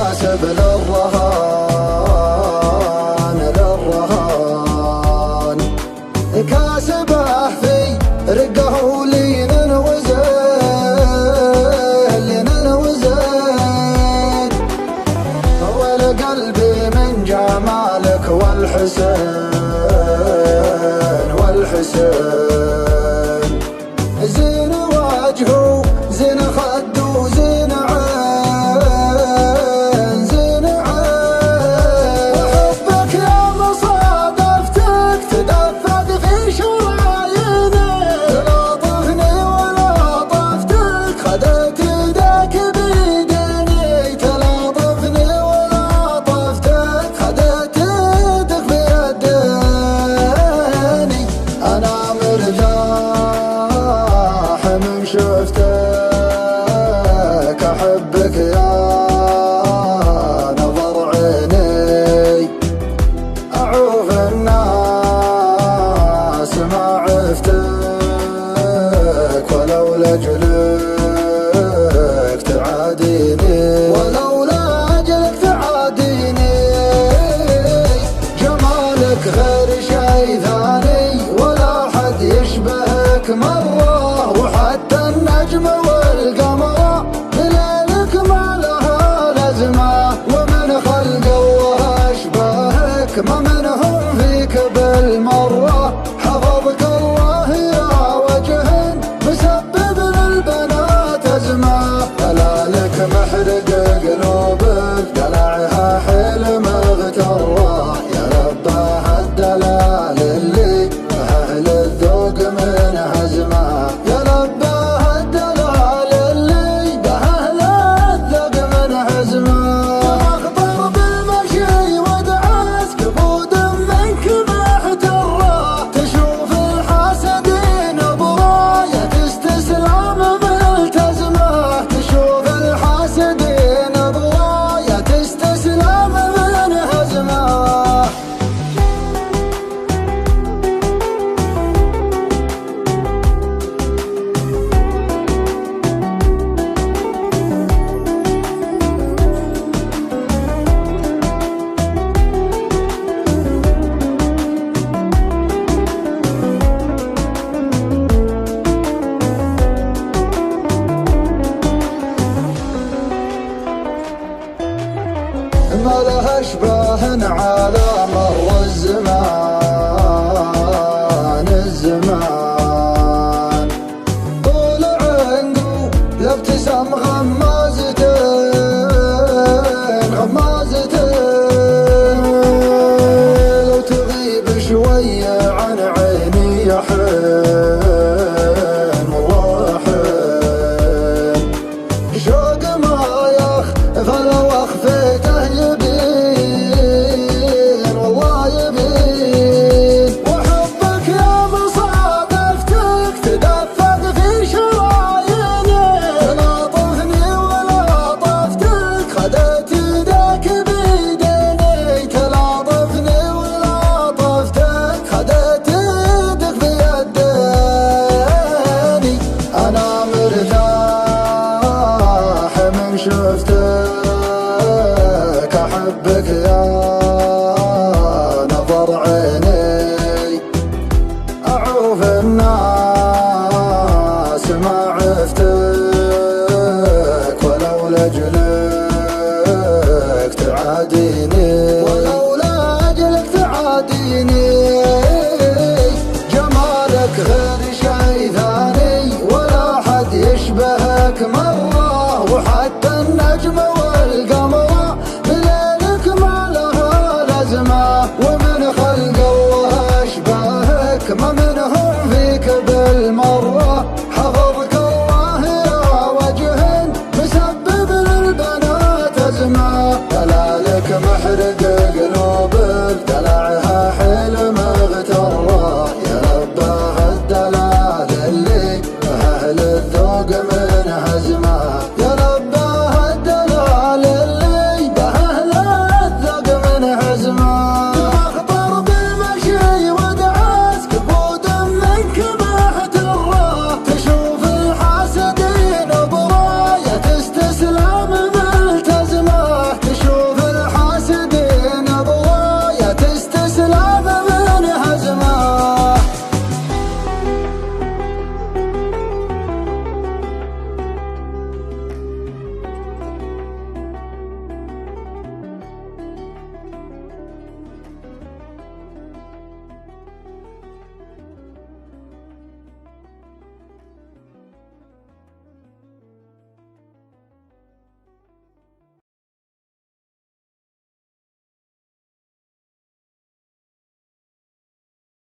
كاسب للرهان كاسبه في رقه ولين وزين والقلبي من جمالك والحسين زين وجهه زين خده زين عين وحبك يا مصادفتك تدفق في شراييني تلاطفني ولطفتك خدت يدك بيديني تلاطفني ولطفتك خدت يدك بيديني أنا مرتاح من شفتك أحبك يا نظر عيني أعوف الناس ما عفتك ولو لأجلك تعاديني جمالك غير شي ثاني ولا حد يشبهك مرة وحتى النجم والقمر بليلك ما لها لازمة ومن خلق الله أشبهك ما منهم فيك بالمرة حفظك الله يا وجه مسبب للبنات أزمة دلالك محرق قلوبك دلعها حلم اغتره يا رباه الدلال اللي أهل الذوق من هزمه يا رباه الدلال اللي بأهل الذوق من هزمه أخطر بالمشي ودعس كبود منك محتره تشوف الحاسدين براية تستسلم ملتزمه تشوف الحاسدين براية تستسلم من هزمه ما لها اشباه على مر الزمان طول عنقه يبتسم غمازتين لو تغيب شوية عن عيني يا حين والله حين شوق ما يخفى لو اخفيته يبين والله يبين وحبك يا مصادفتك تدفق في شراييني تلاطفني ولطفتك خدت يدك بيديني تلاطفني ولطفتك خدت يدك بيديني أنا مرتاح من شفتك أحبك يا نظر عيني أعوف الناس ما عفتك ولو لأجلك تعاديني جمالك غير شي ثاني ولا حد يشبهك مرة وحتى النجم والقمر بليلك ما لها لازمة ومن خلق الله أشبهك ما منهم فيك بالمرة حفظك الله يا وجه مسبب للبنات أزمة دلالك محرق